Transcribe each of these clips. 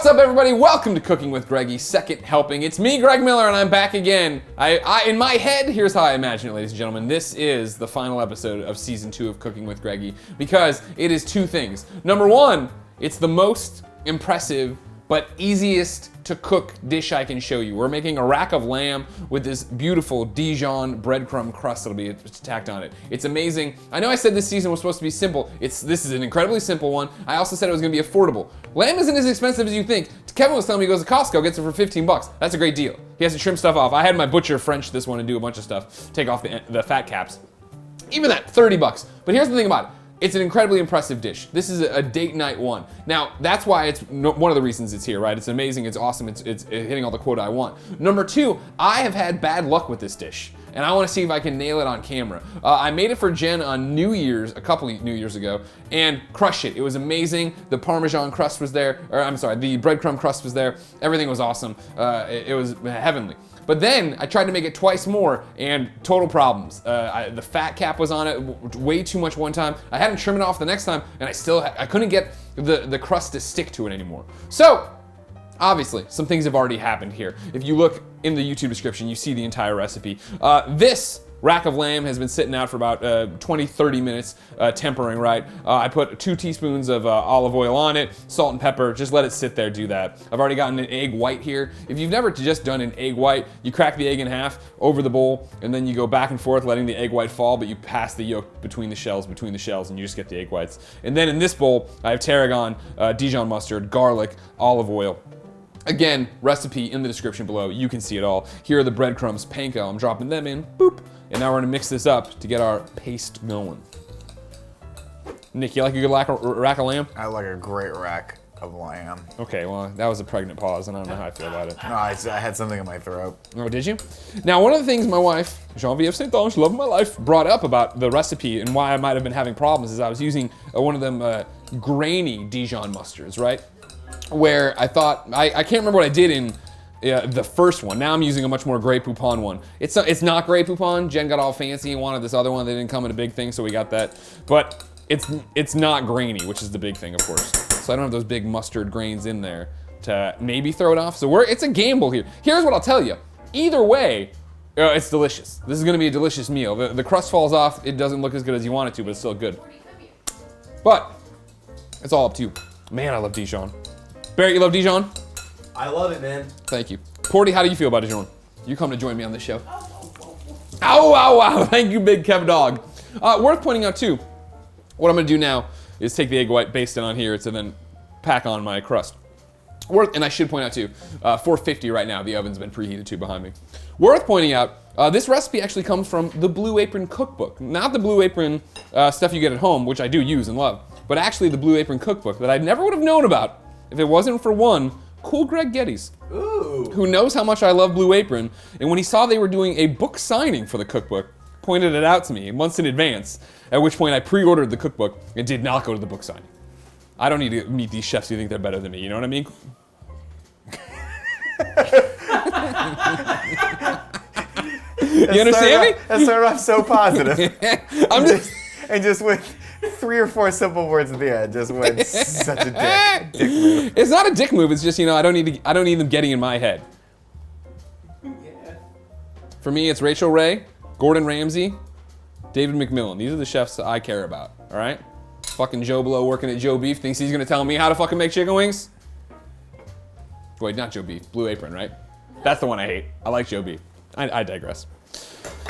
What's up, everybody? Welcome to Cooking with Greggy, second helping. It's me, Greg Miller, and I'm back again. In my head, here's how I imagine it, ladies and gentlemen. This is the final episode of season 2 of Cooking with Greggy because it is two things. Number one, it's the most impressive but easiest to cook dish I can show you. We're making a rack of lamb with this beautiful Dijon breadcrumb crust that'll be tacked on it. It's amazing. I know I said this season was supposed to be simple. This is an incredibly simple one. I also said it was gonna be affordable. Lamb isn't as expensive as you think. Kevin was telling me he goes to Costco, gets it for 15 bucks. That's a great deal. He has to trim stuff off. I had my butcher French this one and do a bunch of stuff, take off the fat caps. Even that, 30 bucks. But here's the thing about it. It's an incredibly impressive dish. This is a date night one. Now, that's why it's one of the reasons it's here, right? It's amazing, it's awesome, it's hitting all the quota I want. Number two, I have had bad luck with this dish, and I wanna see if I can nail it on camera. I made it for Jen on New Year's, a couple of New Years ago, and crushed it. It was amazing. The Parmesan crust was there, or I'm sorry, the breadcrumb crust was there. Everything was awesome. It was heavenly. But then I tried to make it twice more and total problems. The fat cap was on it way too much one time. I had to trim it off the next time and I couldn't get the crust to stick to it anymore. So, obviously, some things have already happened here. If you look in the YouTube description, you see the entire recipe. This rack of lamb has been sitting out for about 20-30 minutes, tempering, right? I put 2 teaspoons of olive oil on it, salt and pepper, just let it sit there, do that. I've already gotten an egg white here. If you've never just done an egg white, you crack the egg in half over the bowl, and then you go back and forth letting the egg white fall, but you pass the yolk between the shells, and you just get the egg whites. And then in this bowl, I have tarragon, Dijon mustard, garlic, olive oil. Again, recipe in the description below, you can see it all. Here are the breadcrumbs, panko, I'm dropping them in, boop. And now we're gonna mix this up to get our paste going. Nick, you like a good rack of lamb? I like a great rack of lamb. Okay, well, that was a pregnant pause, and I don't know how I feel about it. No, I had something in my throat. Oh, did you? Now, one of the things my wife, Genevieve St. Ange, love of my life, brought up about the recipe and why I might have been having problems is I was using one of them grainy Dijon mustards, right? Where I thought, I can't remember what I did in the first one. Now I'm using a much more Grey Poupon one. It's not Grey Poupon. Jen got all fancy and wanted this other one. They didn't come in a big thing, so we got that. But it's not grainy, which is the big thing, of course. So I don't have those big mustard grains in there to maybe throw it off. So it's a gamble here. Here's what I'll tell you. Either way, it's delicious. This is gonna be a delicious meal. The crust falls off. It doesn't look as good as you want it to, but it's still good. But it's all up to you. Man, I love Dijon. Barrett, you love Dijon? I love it, man. Thank you. Porty, how do you feel about Dijon? You come to join me on this show. Ow, ow, ow. Thank you, big Kev dog. Worth pointing out too, what I'm gonna do now is take the egg white, baste it on here, and then pack on my crust. And I should point out too, 450 right now, the oven's been preheated too behind me. Worth pointing out, this recipe actually comes from the Blue Apron Cookbook. Not the Blue Apron stuff you get at home, which I do use and love, but actually the Blue Apron Cookbook that I never would have known about if it wasn't for one cool Greg Geddes, who knows how much I love Blue Apron, and when he saw they were doing a book signing for the cookbook, pointed it out to me months in advance, at which point I pre-ordered the cookbook and did not go to the book signing. I don't need to meet these chefs who think they're better than me, you know what I mean? You understand me? That started off so positive. I'm just with 3 or 4 simple words at the end, just went such a dick move. It's not a dick move. It's just, I don't need them getting in my head. Yeah. For me, it's Rachel Ray, Gordon Ramsay, David McMillan. These are the chefs that I care about. All right. Fucking Joe Blow working at Joe Beef thinks he's gonna tell me how to fucking make chicken wings. Wait, not Joe Beef. Blue Apron, right? That's the one I hate. I like Joe Beef. I digress.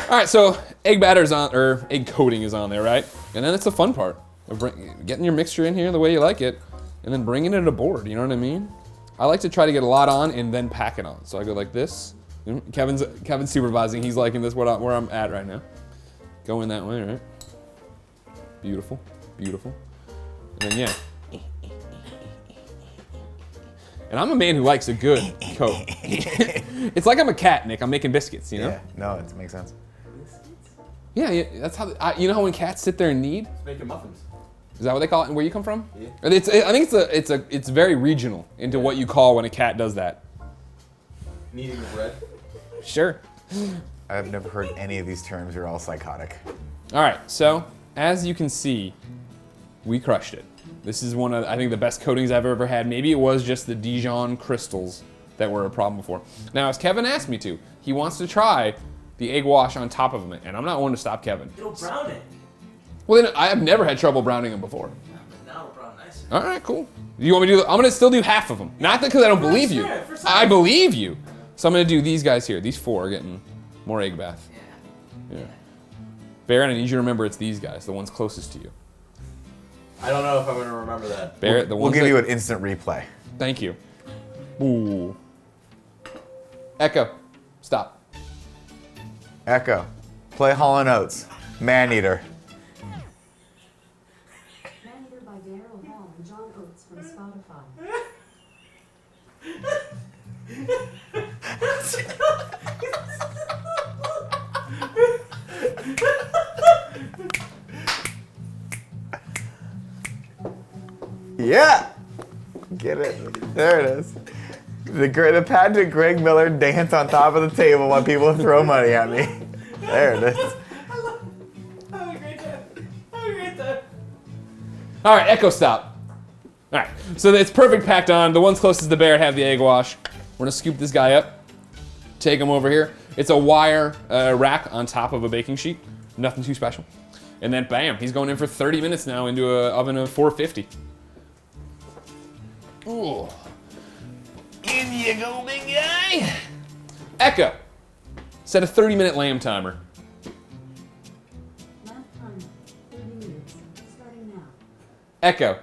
All right, so egg batter's on, or egg coating is on there, right? And then it's the fun part of getting your mixture in here the way you like it, and then bringing it aboard, you know what I mean? I like to try to get a lot on and then pack it on. So I go like this. Kevin's supervising, he's liking this, where I'm at right now. Going that way, right? Beautiful, beautiful. And then, yeah. And I'm a man who likes a good coat. It's like I'm a cat, Nick. I'm making biscuits, you know? Yeah, no, it makes sense. Yeah, that's how, you know how when cats sit there and knead? It's making muffins. Is that what they call it? Where you come from? Yeah. I think it's very regional into what you call when a cat does that. Kneading the bread. Sure. I've never heard any of these terms. You're all psychotic. All right, so as you can see, we crushed it. This is one of, I think, the best coatings I've ever had. Maybe it was just the Dijon crystals that were a problem before. Now, as Kevin asked me to, he wants to try the egg wash on top of them, and I'm not one to stop Kevin. It'll brown it. Well, then I've never had trouble browning them before. Now it'll brown nicer. All right, cool. You want me to do? I'm gonna still do half of them. Not because I don't believe you. First try. I believe you. So I'm gonna do these guys here. These 4 are getting more egg bath. Yeah. Yeah. Barrett, I need you to remember it's these guys, the ones closest to you. I don't know if I'm gonna remember that. Barrett, the We'll ones give that, you an instant replay. Thank you. Ooh. Echo. Stop. Echo. Play Hall & Oates. Maneater. Maneater by Daryl Hall and John Oates from Spotify. Yeah! Get it. There it is. The pageant Greg Miller dance on top of the table while people throw money at me. There it is. Have a great time. Have a great time. All right, Echo, stop. All right, so it's perfect packed on. The ones closest to Barrett have the egg wash. We're gonna scoop this guy up, take him over here. It's a wire rack on top of a baking sheet. Nothing too special. And then bam, he's going in for 30 minutes now into an oven of 450. Ooh. In you go, big guy. Echo, set a 30-minute lamb timer. Lamp timer, 30 minutes. Starting now. Echo,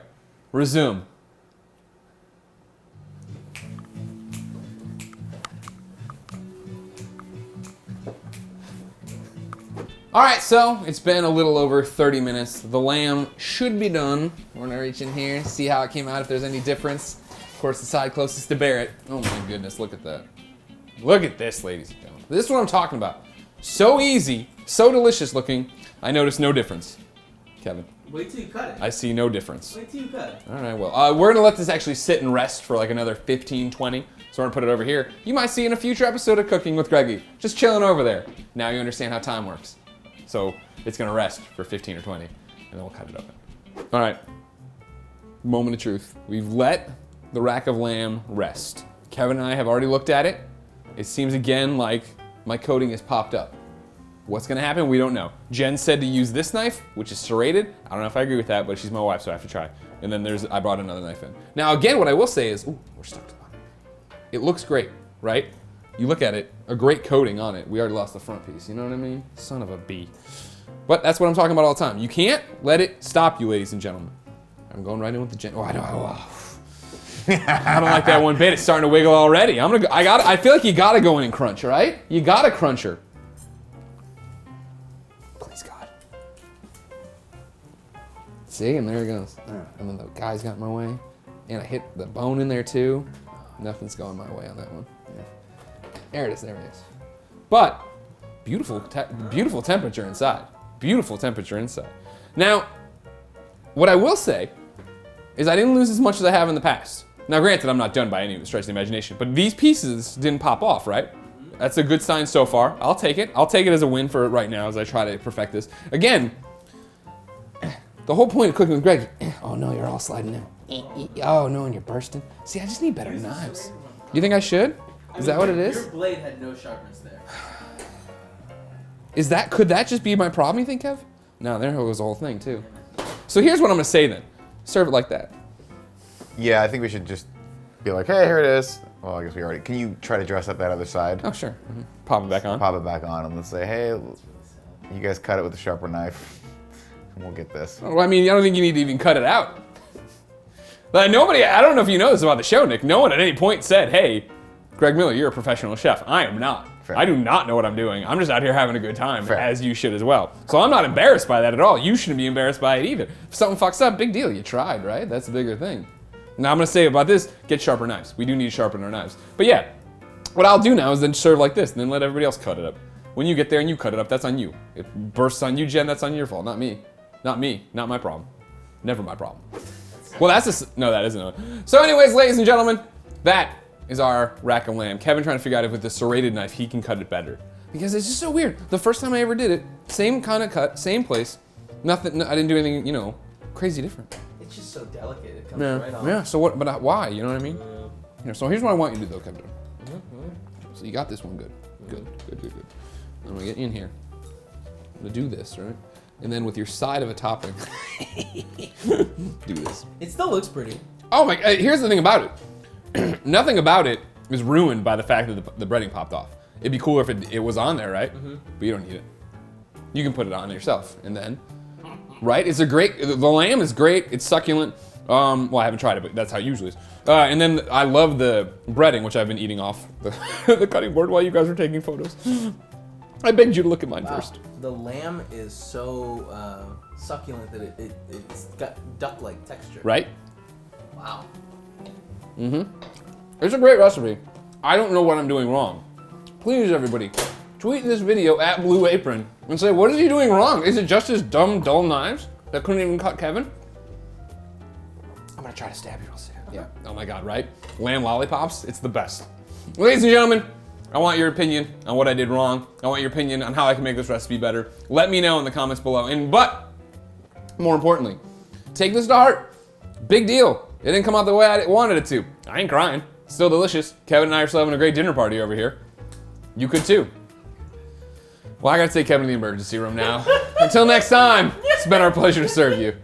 resume. All right, so it's been a little over 30 minutes. The lamb should be done. We're gonna reach in here, see how it came out, if there's any difference. Of course, the side closest to Barrett. Oh my goodness, look at that. Look at this, ladies and gentlemen. This is what I'm talking about. So easy, so delicious looking. I noticed no difference. Kevin, Wait till you cut it. I see no difference. Wait till you cut it. All right, well, we're gonna let this actually sit and rest for like another 15, 20. So we're gonna put it over here. You might see in a future episode of Cooking with Greggy, just chilling over there. Now you understand how time works. So it's gonna rest for 15 or 20, and then we'll cut it open. All right, moment of truth. We've let the rack of lamb rest. Kevin and I have already looked at it. It seems again like my coating has popped up. What's gonna happen, we don't know. Jen said to use this knife, which is serrated. I don't know if I agree with that, but she's my wife, so I have to try. And then I brought another knife in. Now again, what I will say is, ooh, we're stuck to the bottom. It looks great, right? You look at it, a great coating on it. We already lost the front piece, you know what I mean? Son of a bee. But that's what I'm talking about all the time. You can't let it stop you, ladies and gentlemen. I'm going right in with the Jen. Oh, I know. I don't like that one bit. It's starting to wiggle already. I feel like you gotta go in and crunch, right? You gotta crunch her. Please, God. See, and there it goes. And then the guy's got in my way. And I hit the bone in there too. Nothing's going my way on that one. Yeah. There it is, there it is. But, beautiful temperature inside. Beautiful temperature inside. Now, what I will say is I didn't lose as much as I have in the past. Now granted, I'm not done by any stretch of the imagination, but these pieces didn't pop off, right? That's a good sign so far. I'll take it. I'll take it as a win for right now as I try to perfect this. Again, the whole point of Cooking with Greg, oh no, you're all sliding in. Oh no, and you're bursting. See, I just need better knives. You think I should? Is that what it is? Your blade had no sharpness there. Could that just be my problem, you think, Kev? No, there goes the whole thing too. So here's what I'm gonna say then. Serve it like that. Yeah, I think we should just be like, hey, here it is. Well, I guess we already. Can you try to dress up that other side? Oh, sure. Pop it back on. Pop it back on and let's say, hey, you guys cut it with a sharper knife. And we'll get this. Well, I mean, I don't think you need to even cut it out. Like, nobody, I don't know if you know this about the show, Nick. No one at any point said, hey, Greg Miller, you're a professional chef. I am not. Fair. I do not know what I'm doing. I'm just out here having a good time, Fair. as you should as well. So I'm not embarrassed by that at all. You shouldn't be embarrassed by it either. If something fucks up, big deal. You tried, right? That's a bigger thing. Now I'm gonna say about this, get sharper knives. We do need to sharpen our knives. But yeah, what I'll do now is then serve like this and then let everybody else cut it up. When you get there and you cut it up, that's on you. It bursts on you, Jen, that's on your fault, not me. Not me, not my problem. Never my problem. Well, no, that isn't it. So anyways, ladies and gentlemen, that is our rack of lamb. Kevin trying to figure out if with the serrated knife he can cut it better. Because it's just so weird. The first time I ever did it, same kind of cut, same place. Nothing, I didn't do anything, crazy different. It's just just so delicate. It comes Yeah, right on. yeah. So what? But why? You know what I mean? Here, so here's what I want you to do, though, Kevin. So you got this one good. Good. I'm gonna get in here. I'm gonna do this, right? And then with your side of a topping, do this. It still looks pretty. Oh my! Here's the thing about it. Nothing about it is ruined by the fact that the breading popped off. It'd be cooler if it was on there, right? But you don't need it. You can put it on yourself, and then, right? It's a great. The lamb is great. It's succulent. Well, I haven't tried it, but that's how it usually is. And then I love the breading, which I've been eating off the cutting board while you guys were taking photos. I begged you to look at mine first. The lamb is so succulent that it's got duck-like texture. Right? Wow. It's a great recipe. I don't know what I'm doing wrong. Please, everybody, tweet this video at Blue Apron and say, what is he doing wrong? Is it just his dumb, dull knives that couldn't even cut Kevin? I'm gonna try to stab you real soon. Yeah. Oh my God, right? Lamb lollipops, it's the best. Ladies and gentlemen, I want your opinion on what I did wrong. I want your opinion on how I can make this recipe better. Let me know in the comments below. But more importantly, take this to heart. Big deal. It didn't come out the way I wanted it to. I ain't crying. Still delicious. Kevin and I are still having a great dinner party over here. You could too. Well, I gotta take Kevin to the emergency room now. Until next time, it's been our pleasure to serve you.